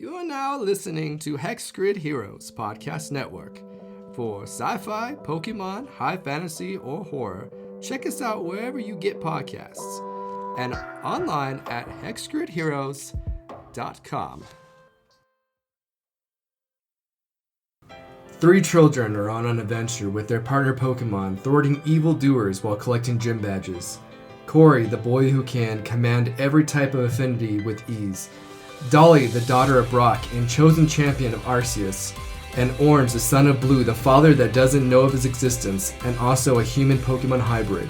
You are now listening to Hex Grid Heroes Podcast Network. For sci-fi, Pokemon, high fantasy, or horror, check us out wherever you get podcasts. And online at hexgridheroes.com. 3 children are on an adventure with their partner Pokemon, thwarting evildoers while collecting gym badges. Corey, the boy who can command every type of affinity with ease. Dolly, the daughter of Brock and chosen champion of Arceus. And Orange, the son of Blue, the father that doesn't know of his existence, and also a human Pokemon hybrid.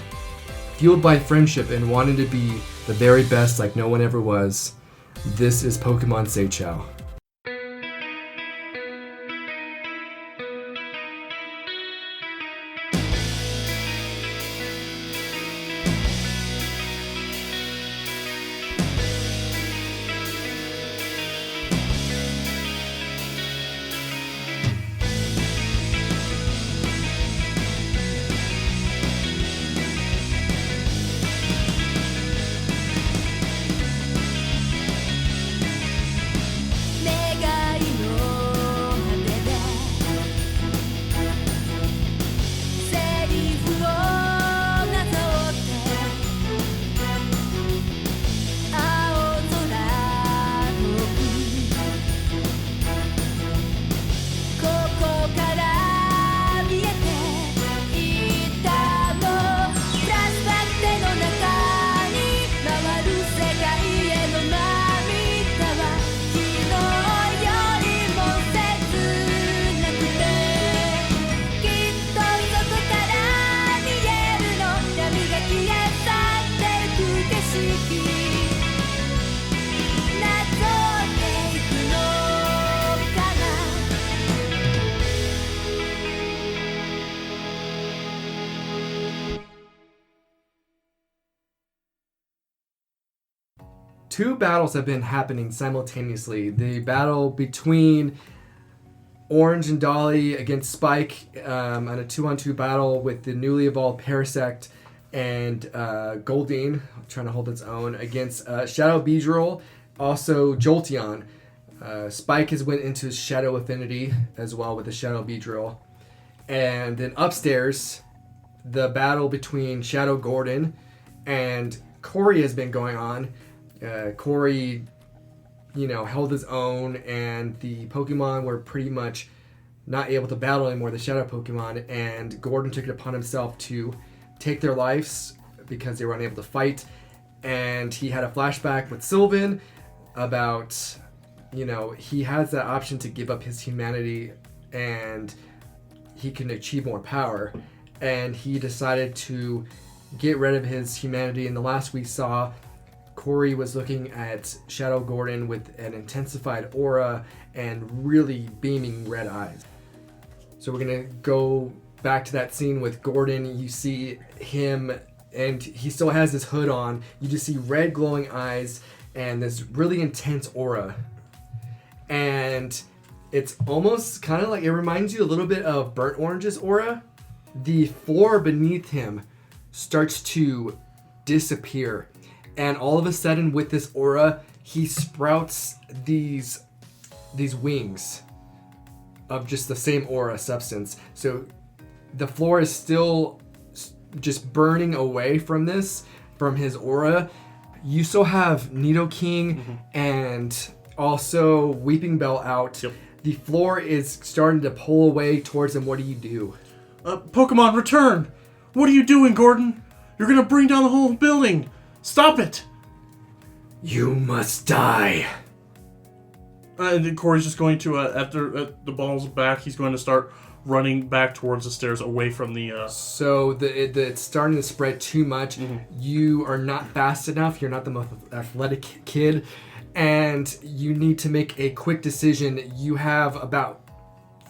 Fueled by friendship and wanting to be the very best like no one ever was, this is Pokemon Seichao. Two battles have been happening simultaneously. The battle between Orange and Dolly against Spike on a 2-on-2 battle with the newly evolved Parasect, and Goldeen trying to hold its own against Shadow Beedrill, also Jolteon. Spike has went into Shadow Affinity as well with the Shadow Beedrill. And then upstairs, the battle between Shadow Gordon and Corey has been going on. Corey, held his own, and the Pokemon were pretty much not able to battle anymore, the Shadow Pokemon, and Gordon took it upon himself to take their lives because they were unable to fight. And he had a flashback with Sylvan about, he has that option to give up his humanity and he can achieve more power. And he decided to get rid of his humanity, and the last we saw, Corey was looking at Shadow Gordon with an intensified aura and really beaming red eyes. So we're going to go back to that scene with Gordon. You see him, and he still has his hood on. You just see red glowing eyes and this really intense aura. And it's almost kind of like, it reminds you a little bit of Burnt Orange's aura. The floor beneath him starts to disappear. And all of a sudden, with this aura, he sprouts these wings of just the same aura substance. So the floor is still just burning away from his aura. You still have Nidoking and also Weeping Bell out. Yep. The floor is starting to pull away towards him. What do you do? Pokemon, return! What are you doing, Gordon? You're gonna bring down the whole building! Stop it! You must die. And then Corey's just going to, after the ball's back, he's going to start running back towards the stairs away from the... So it's starting to spread too much. You are not fast enough. You're not the most athletic kid. And you need to make a quick decision. You have about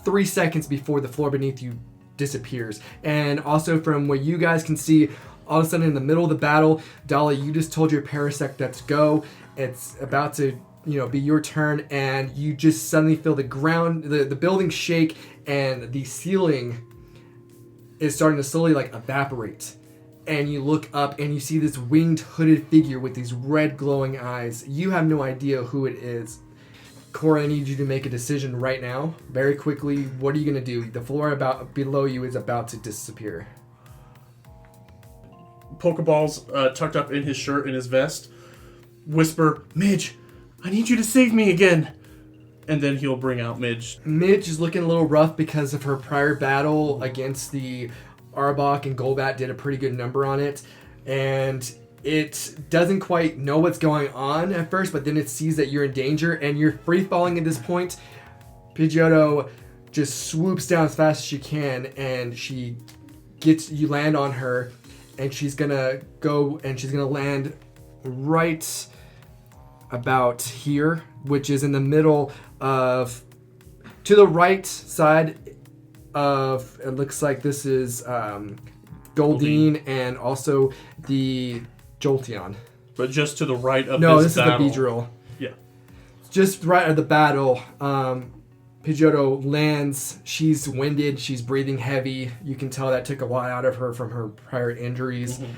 3 seconds before the floor beneath you disappears. And also from what you guys can see, all of a sudden in the middle of the battle, Dolly, you just told your Parasect let's go. It's about to, be your turn, and you just suddenly feel the ground, the building shake, and the ceiling is starting to slowly evaporate. And you look up and you see this winged hooded figure with these red glowing eyes. You have no idea who it is. Corey, I need you to make a decision right now, very quickly. What are you going to do? The floor below you is about to disappear. Pokeballs tucked up in his shirt and his vest. Whisper, Midge, I need you to save me again. And then he'll bring out Midge. Midge is looking a little rough because of her prior battle against the Arbok, and Golbat did a pretty good number on it. And it doesn't quite know what's going on at first, but then it sees that you're in danger and you're free falling at this point. Pidgeotto just swoops down as fast as she can, and you land on her, and she's gonna go and she's gonna land right about here, which is in the middle of, to the right side of, it looks like this is Goldeen and also the Jolteon. But just to the right of this battle. is the Beedrill. Yeah. Just right at the battle, Pidgeotto lands. She's winded. She's breathing heavy. You can tell that took a lot out of her from her prior injuries. Mm-hmm.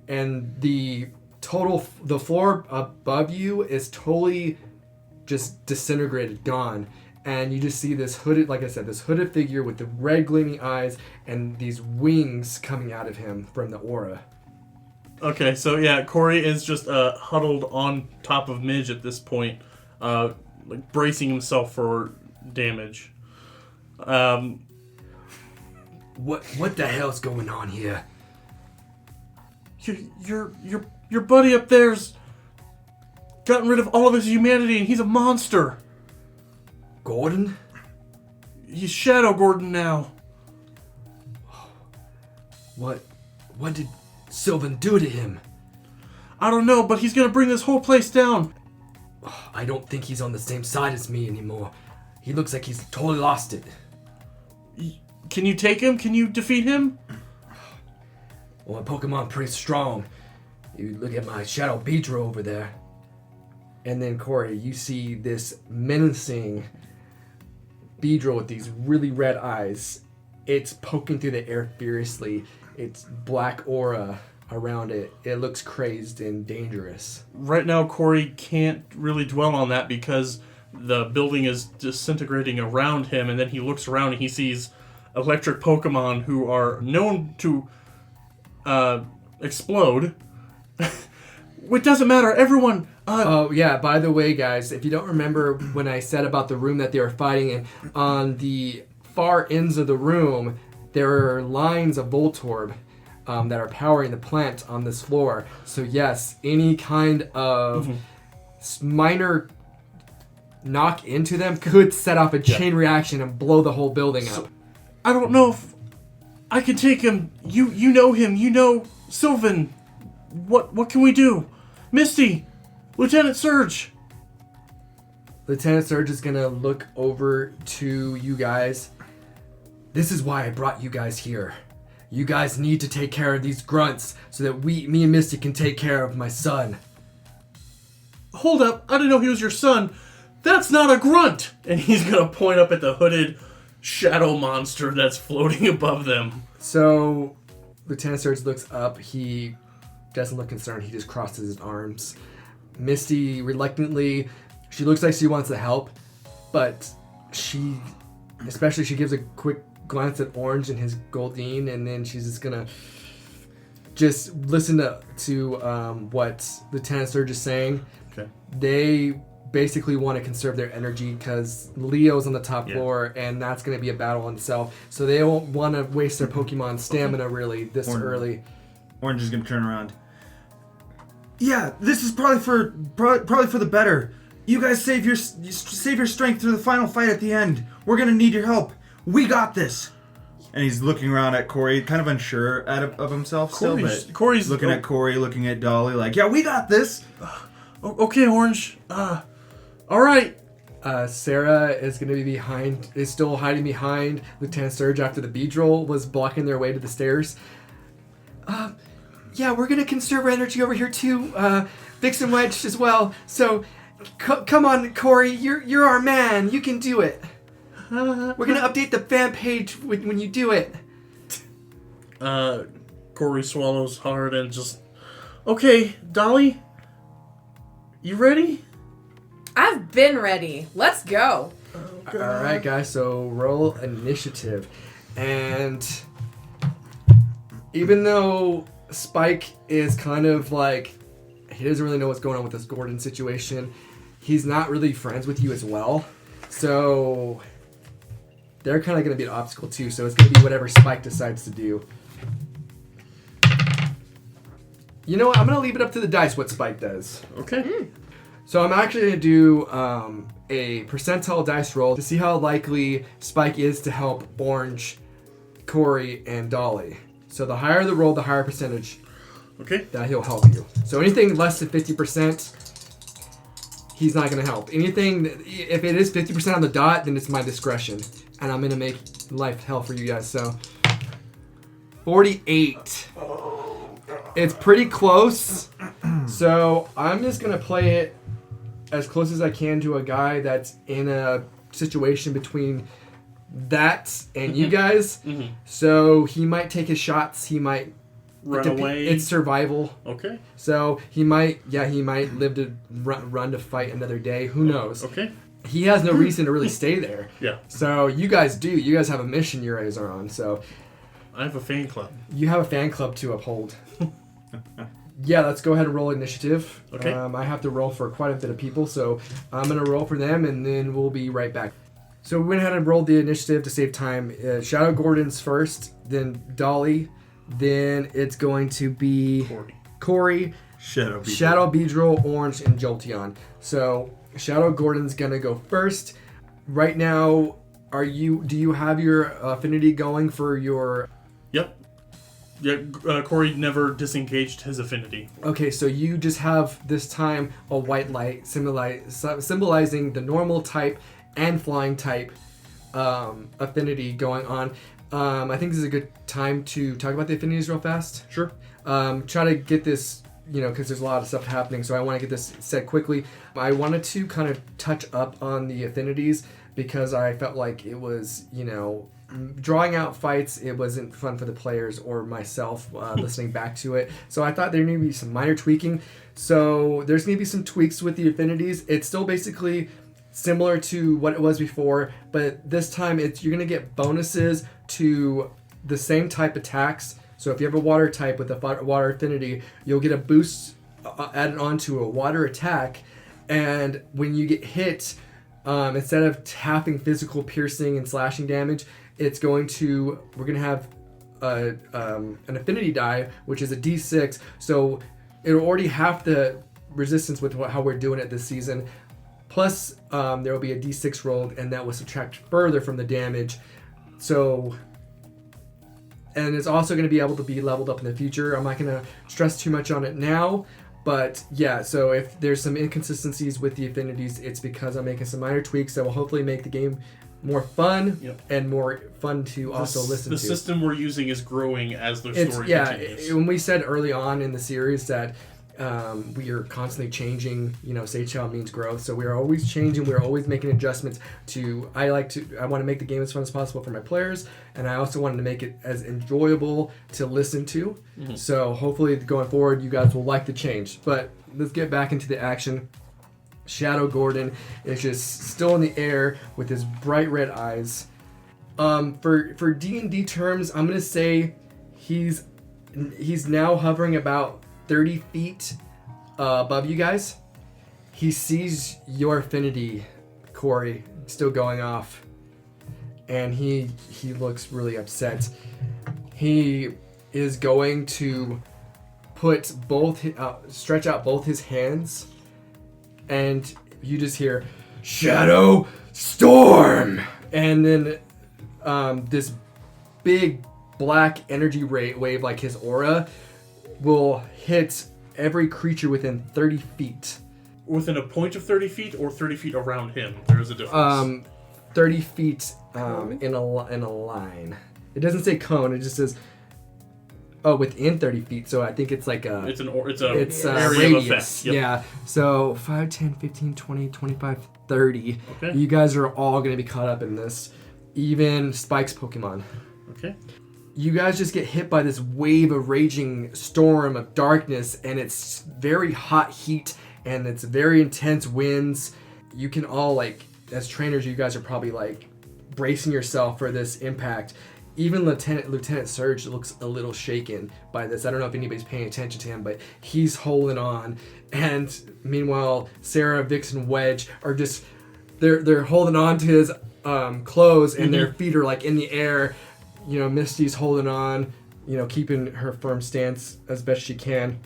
And the floor above you is totally just disintegrated, gone. And you just see this hooded, like I said, this hooded figure with the red gleaming eyes and these wings coming out of him from the aura. Okay, so yeah, Corey is just huddled on top of Midge at this point, like bracing himself for damage. What the hell's going on here? Your buddy up there's gotten rid of all of his humanity, and he's a monster. Gordon? He's Shadow Gordon now. What did Sylvan do to him? I don't know, but he's gonna bring this whole place down. I don't think he's on the same side as me anymore. He looks like he's totally lost it. Can you take him? Can you defeat him? Well, my Pokemon pretty strong. You look at my Shadow Beedrill over there. And then, Corey, you see this menacing Beedrill with these really red eyes. It's poking through the air furiously. It's black aura around it. It looks crazed and dangerous. Right now, Corey can't really dwell on that because the building is disintegrating around him, and then he looks around and he sees electric Pokemon who are known to explode. It doesn't matter. Everyone... Oh, yeah. By the way, guys, if you don't remember when I said about the room that they were fighting in, on the far ends of the room, there are lines of Voltorb that are powering the plant on this floor. So, yes, any kind of minor knock into them could set off a chain reaction and blow the whole building up. I don't know if I can take him. You know him. You know Sylvan. What can we do? Misty! Lieutenant Surge! Lieutenant Surge is going to look over to you guys. This is why I brought you guys here. You guys need to take care of these grunts so that me and Misty can take care of my son. Hold up. I didn't know he was your son. That's not a grunt! And he's going to point up at the hooded shadow monster that's floating above them. So, Lieutenant Surge looks up. He doesn't look concerned. He just crosses his arms. Misty, reluctantly, she looks like she wants to help, but she gives a quick glance at Orange and his Goldeen, and then she's just gonna listen to what Lieutenant Surge is saying. Okay. They basically want to conserve their energy because Leo's on the top floor, and that's going to be a battle in itself. So they don't want to waste their Pokemon stamina really this early. Orange is going to turn around. Yeah, this is probably for the better. You guys save your strength through the final fight at the end. We're going to need your help. We got this. And he's looking around at Corey, kind of unsure of himself Corey's looking at Corey, looking at Dolly, like, yeah, we got this. Okay, Orange. All right. Sarah is going to be is still hiding behind Lieutenant Surge after the Beedrill was blocking their way to the stairs. Yeah, we're going to conserve our energy over here too. Vixen Wedge as well. So, come on, Corey, you're our man. You can do it. We're going to update the fan page when you do it. Corey swallows hard and just... Okay, Dolly? You ready? I've been ready. Let's go. All right, guys. So roll initiative, and even though Spike is kind of like he doesn't really know what's going on with this Gordon situation, he's not really friends with you as well. So they're kind of going to be an obstacle too. So it's going to be whatever Spike decides to do. You know what? I'm going to leave it up to the dice what Spike does. Okay. So I'm actually going to do a percentile dice roll to see how likely Spike is to help Orange, Corey, and Dolly. So the higher the roll, the higher percentage Okay. that he'll help you. So anything less than 50%, he's not going to help. Anything, if it is 50% on the dot, then it's my discretion. And I'm going to make life hell for you guys. So 48. It's pretty close. So I'm just going to play it as close as I can to a guy that's in a situation between that and you guys. Mm-hmm. So he might take his shots. He might Run away. It's survival. Okay. So he might live to run to fight another day. Who knows? Okay. He has no reason to really stay there. Yeah. So you guys do. You guys have a mission you guys are on. So I have a fan club. you have a fan club to uphold. Yeah, let's go ahead and roll initiative. Okay. I have to roll for quite a bit of people, so I'm going to roll for them, and then we'll be right back. So we went ahead and rolled the initiative to save time. Shadow Gordon's first, then Dolly, then it's going to be Corey, Shadow Beedrill, Orange, and Jolteon. So Shadow Gordon's going to go first. Right now, do you have your affinity going for your... Yep. Yeah, Corey never disengaged his affinity. Okay, so you just have this time a white light symbolizing the normal type and flying type affinity going on. I think this is a good time to talk about the affinities real fast. Sure. Try to get this, because there's a lot of stuff happening, so I want to get this said quickly. I wanted to kind of touch up on the affinities because I felt like it was, drawing out fights, it wasn't fun for the players or myself listening back to it. So I thought there needed to be some minor tweaking. So there's going to be some tweaks with the affinities. It's still basically similar to what it was before, but this time you're going to get bonuses to the same type attacks. So if you have a water type with a water affinity, you'll get a boost added onto a water attack. And when you get hit, instead of having physical piercing and slashing damage, we're going to have an affinity die, which is a D6. So it'll already have the resistance with how we're doing it this season. Plus, there will be a D6 rolled, and that will subtract further from the damage. So, and it's also going to be able to be leveled up in the future. I'm not going to stress too much on it now. But yeah, so if there's some inconsistencies with the affinities, it's because I'm making some minor tweaks that will hopefully make the game more fun and more fun to also listen to. The system we're using is growing as the story continues. When we said early on in the series that we are constantly changing, Sage Child means growth, so we are always changing, we're always making adjustments I want to make the game as fun as possible for my players, and I also wanted to make it as enjoyable to listen to. Mm-hmm. So hopefully going forward you guys will like the change. But let's get back into the action. Shadow Gordon is just still in the air with his bright red eyes. For D&D terms, I'm gonna say he's now hovering about 30 feet above you guys. He sees your affinity, Corey, still going off, and he looks really upset. He is going to stretch out both his hands, and you just hear Shadow Storm, and then this big black energy wave, like his aura, will hit every creature within 30 feet. Within a point of 30 feet or 30 feet around him? There is a difference. 30 feet in a line. It doesn't say cone, it just says within 30 feet. So I think it's like a... It's a area radius. of effect. Yep. Yeah. So 5, 10, 15, 20, 25, 30. Okay. You guys are all going to be caught up in this. Even Spike's Pokemon. Okay. You guys just get hit by this wave of raging storm of darkness, and it's very hot heat, and it's very intense winds. you can all, like, as trainers, you guys are probably, like, bracing yourself for this impact. Even Lieutenant Surge looks a little shaken by this. I don't know if anybody's paying attention to him, but he's holding on. And meanwhile, Sarah, Vix, and Wedge are just they're holding on to his clothes, and their feet are like in the air. You know, Misty's holding on, you know, keeping her firm stance as best she can.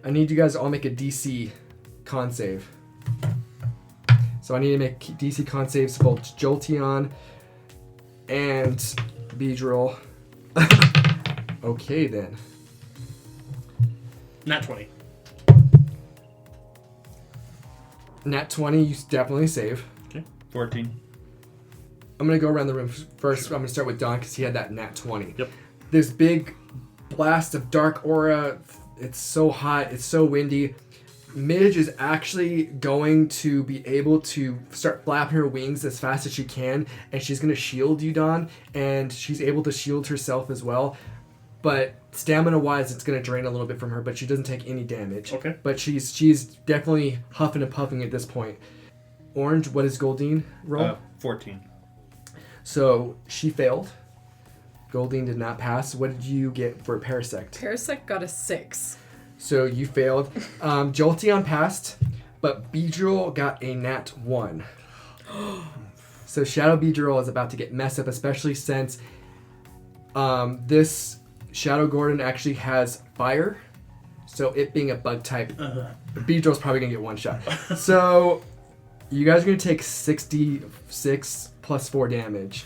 I need you guys to all make a DC con save. So I need to make DC con saves for both Jolteon and Beedrill. Okay, then. Nat 20. Nat 20, you definitely save. 14. I'm going to go around the room first. I'm going to start with Don because he had that Nat 20. Yep. This big blast of dark aura. It's so hot. It's so windy. Midge is actually going to be able to start flapping her wings as fast as she can, and she's going to shield you, Don, and she's able to shield herself as well. But stamina-wise, it's going to drain a little bit from her, but she doesn't take any damage. Okay. But she's definitely huffing and puffing at this point. Orange, what is Goldine roll? 14. So she failed. Goldine did not pass. What did you get for Parasect? Parasect got a 6. So you failed. Jolteon passed, but Beedrill got a nat 1. So Shadow Beedrill is about to get messed up, especially since this Shadow Gordon actually has fire. So it being a bug type, Beedrill's probably going to get one shot. So you guys are going to take 66 plus 4 damage.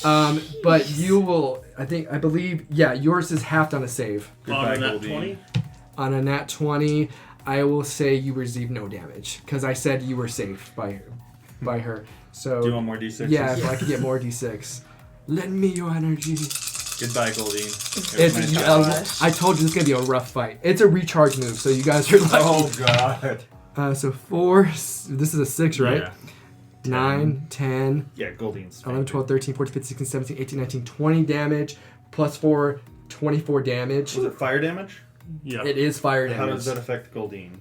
But you will, I believe, yours is halved on a save. On Goodbye, a nat Goldine. 20? On a nat 20, I will say you receive no damage because I said you were safe by her. So Do you want more D6s? yeah, if I could get more d6, lend me your energy. Goodbye, Goldine. It was nice talking. gosh. I told you this is gonna be a rough fight. It's a recharge move, so you guys are lucky. Oh, God. So 4. This is a 6, right? Yeah. 9, 10, Yeah, Goldine's 11, 12, 13, 14, 15, 16, 17, 18, 19, 20 damage. Plus 4, 24 damage. Was it fire damage? Yeah. It is fire damage. How does that affect Goldine?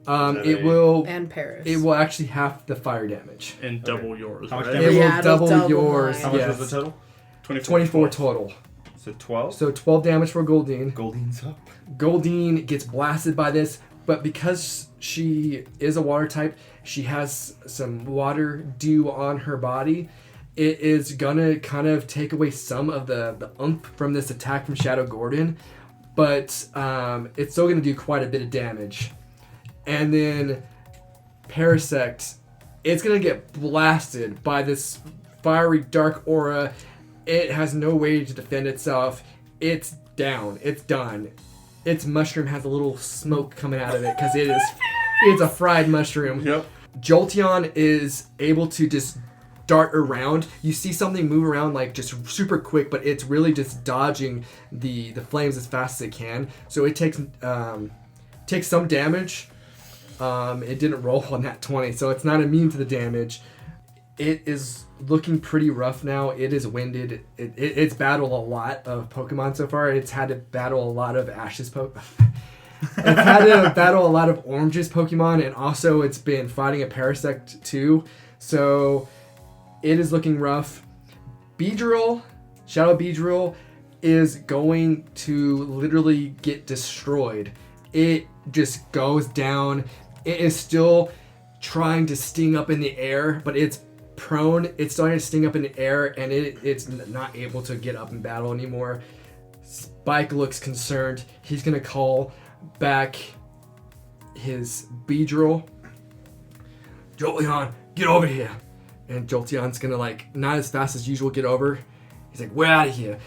It will. And Paris. It will actually half the fire damage. And double yours, How much right? damage? It Yeah, will it'll double double yours. mine. How much Yes. was the total? 24 total. So 12? So 12 damage for Goldine. Goldine's up. Goldine gets blasted by this, but because she is a water type, she has some water dew on her body. It is gonna kind of take away some of the oomph from this attack from Shadow Gordon, but it's still gonna do quite a bit of damage. And then Parasect, it's gonna get blasted by this fiery dark aura. It has no way to defend itself. It's down. It's done. Its mushroom has a little smoke coming out of it because it's a fried mushroom. Yep. Jolteon is able to just dart around. You see something move around like just super quick, but it's really just dodging the flames as fast as it can. So it takes some damage. It didn't roll on that 20, so it's not immune to the damage. It is looking pretty rough now. It is winded. It's battled a lot of Pokemon so far. It's had to battle a lot of Ash's It's had to battle a lot of Orange's Pokemon, and also it's been fighting a Parasect too. So it is looking rough. Beedrill, Shadow Beedrill, is going to literally get destroyed. It just goes down. It is still trying to sting up in the air, but it's prone. It's starting to sting up in the air, and it's not able to get up and battle anymore. Spike looks concerned. He's going to call back his Beedrill. Jolteon, get over here. And Jolteon's going to, like, not as fast as usual, get over. He's like, we're out of here.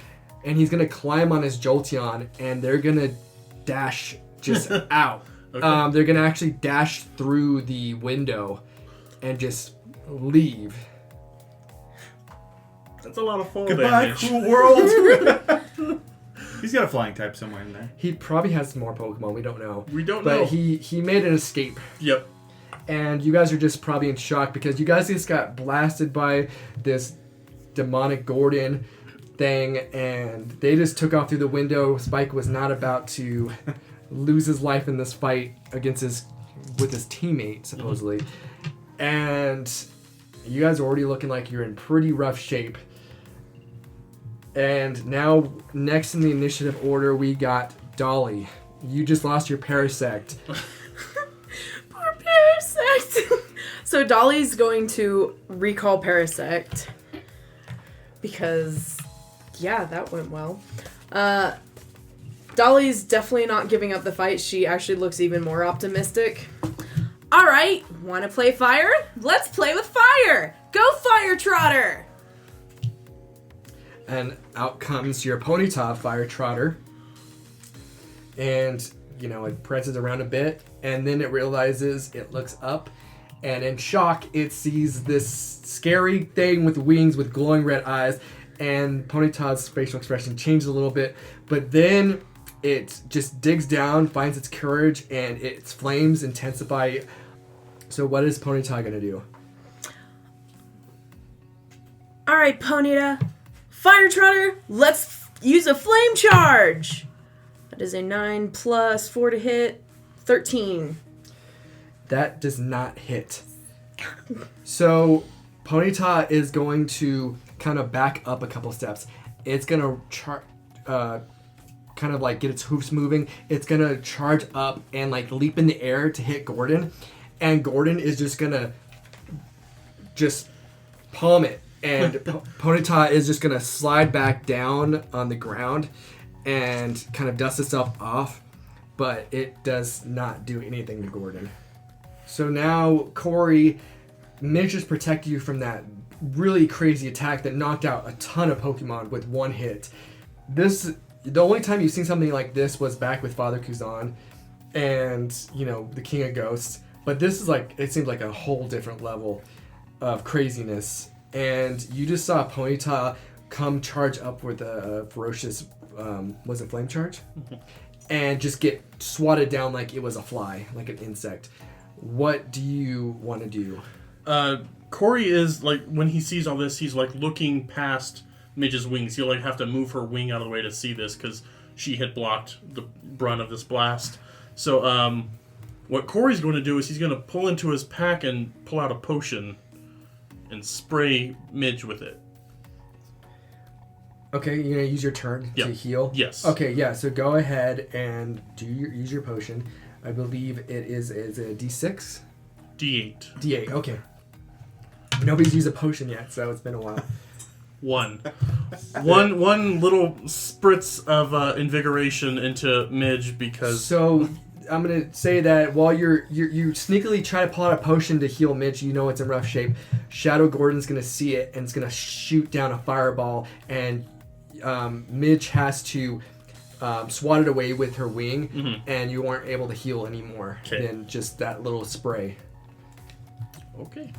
And he's going to climb on his Jolteon, and they're going to dash just out. Okay. They're going to actually dash through the window and just leave. That's a lot of fall Goodbye, damage. cruel world. He's got a flying type somewhere in there. He probably has more Pokemon, we don't know. We don't But know. he made an escape. Yep. And you guys are just probably in shock because you guys just got blasted by this demonic Gordon thing, and they just took off through the window. Spike was not about to lose his life in this fight with his teammate, supposedly. And you guys are already looking like you're in pretty rough shape. And now, next in the initiative order, we got Dolly. You just lost your Parasect. Poor Parasect. So Dolly's going to recall Parasect. Because, yeah, that went well. Dolly's definitely not giving up the fight. She actually looks even more optimistic. All right, want to play fire? Let's play with fire. Go, Fire Trotter. And out comes your Ponyta Fire Trotter. And, it prances around a bit. And then it realizes, it looks up. And in shock, it sees this scary thing with wings with glowing red eyes. And Ponyta's facial expression changes a little bit. But then it just digs down, finds its courage, and its flames intensify. So what is Ponyta going to do? All right, Ponyta. Fire Trotter, let's use a flame charge. That is a 9 plus 4 to hit, 13. That does not hit. So Ponyta is going to kind of back up a couple steps. It's going to kind of like get its hoofs moving. It's going to charge up and like leap in the air to hit Gordon. And Gordon is just going to just palm it. And Ponyta is just going to slide back down on the ground and kind of dust itself off. But it does not do anything to Gordon. So now, Corey, Midge just protected you from that really crazy attack that knocked out a ton of Pokemon with one hit. The only time you've seen something like this was back with Father Kuzan and, the King of Ghosts. But this is it seems like a whole different level of craziness. And you just saw Ponyta come charge up with a ferocious, was it flame charge? And just get swatted down like it was a fly, like an insect. What do you want to do? Corey is, when he sees all this, he's, looking past Midge's wings. He'll, have to move her wing out of the way to see this, because she had blocked the brunt of this blast. So, what Corey's going to do is he's going to pull into his pack and pull out a potion and spray Midge with it. Okay, you're going to use your turn to heal? Yes. Okay, yeah, so go ahead and use your potion. I believe it is a D6? D8. D8, okay. Nobody's used a potion yet, so it's been a while. One little spritz of invigoration into Midge because... So, I'm going to say that while you sneakily try to pull out a potion to heal Midge, it's in rough shape. Shadow Gordon's going to see it, and it's going to shoot down a fireball, and Midge has to swat it away with her wing, and you weren't able to heal any more than just that little spray. Okay.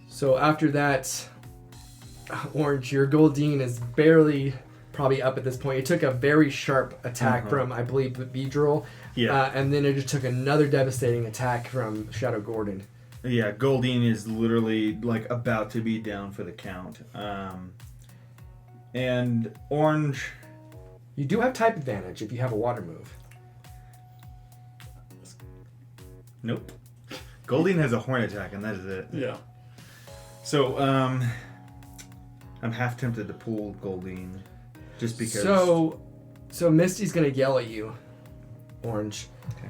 So after that, Orange, your Goldeen is barely probably up at this point. It took a very sharp attack from, I believe, Beedrill. Yeah. And then it just took another devastating attack from Shadow Gordon. Yeah, Goldeen is literally about to be down for the count. And Orange... You do have type advantage if you have a water move. Nope. Goldeen has a horn attack, and that is it. Yeah. So, I'm half tempted to pull Goldeen, just because... So Misty's gonna yell at you, Orange. Okay.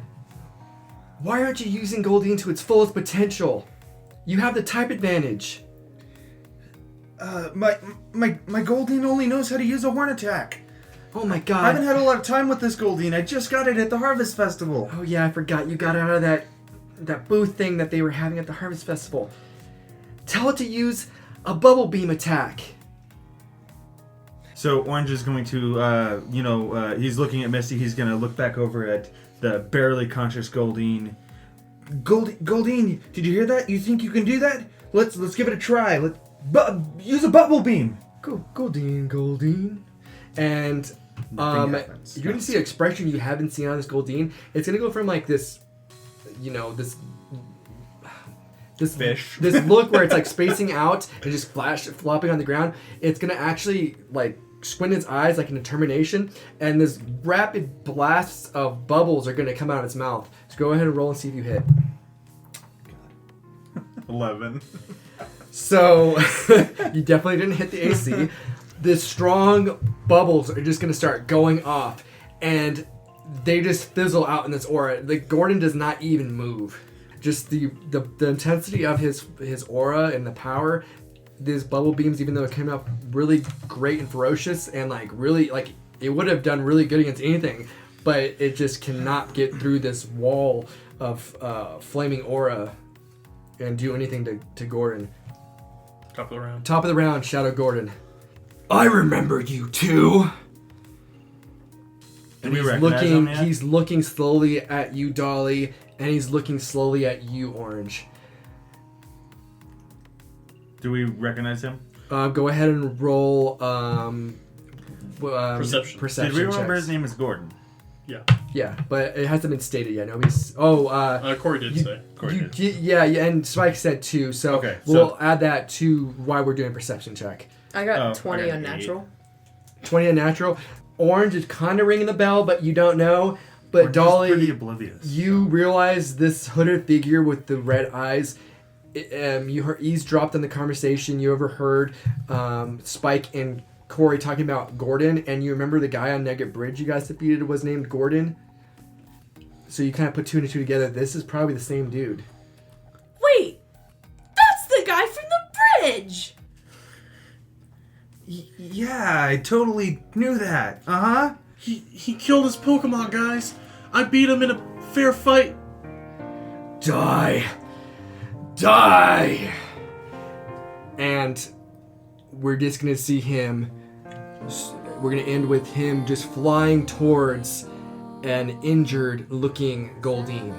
Why aren't you using Goldeen to its fullest potential? You have the type advantage. My Goldeen only knows how to use a horn attack. Oh my god. I haven't had a lot of time with this Goldeen. I just got it at the Harvest Festival. Oh yeah, I forgot. You got out of that booth thing that they were having at the Harvest Festival. Tell it to use a bubble beam attack. So Orange is going to, he's looking at Misty. He's going to look back over at the barely conscious Goldeen. Goldeen, did you hear that? You think you can do that? Let's give it a try. Use a bubble beam. Goldeen. And you're going to see an expression you haven't seen on this Goldeen. It's going to go from this fish. This look where it's spacing out and just flopping on the ground. It's going to actually squint its eyes in determination, and this rapid blasts of bubbles are going to come out of its mouth. So go ahead and roll and see if you hit. 11. So you definitely didn't hit the AC. The strong bubbles are just going to start going off, and they just fizzle out in this aura. Like Gordon does not even move. Just the intensity of his aura and the power. These bubble beams, even though it came out really great and ferocious, and like really like it would have done really good against anything, but it just cannot get through this wall of flaming aura and do anything to Gordon. Top of the round. Top of the round, Shadow Gordon. I remember you too. And we recognize him yet? he's looking slowly at you, Dolly, and he's looking slowly at you, Orange. Do we recognize him? Go ahead and roll Perception. Perception. Did we remember checks. his name is Gordon? Yeah. Yeah, but it hasn't been stated yet. Nobody's. Corey did say. Corey did. Yeah, and Spike said too. So Okay, we'll add that to why we're doing perception check. I got Oh, 20 I got unnatural. 20 unnatural. Orange is kind of ringing the bell, but you don't know. But We're Dolly, just pretty oblivious. you realize this hooded figure with the red eyes. You heard eavesdropped on the conversation. You overheard Spike and Corey talking about Gordon, and you remember the guy on Nugget Bridge you guys defeated was named Gordon. So you kind of put two and two together. This is probably the same dude. Wait! That's the guy from the bridge! Yeah, I totally knew that. Uh-huh. He killed his Pokemon, guys. I beat him in a fair fight. Die! Die! And we're just gonna see him. We're gonna end with him just flying towards an injured looking Goldeen.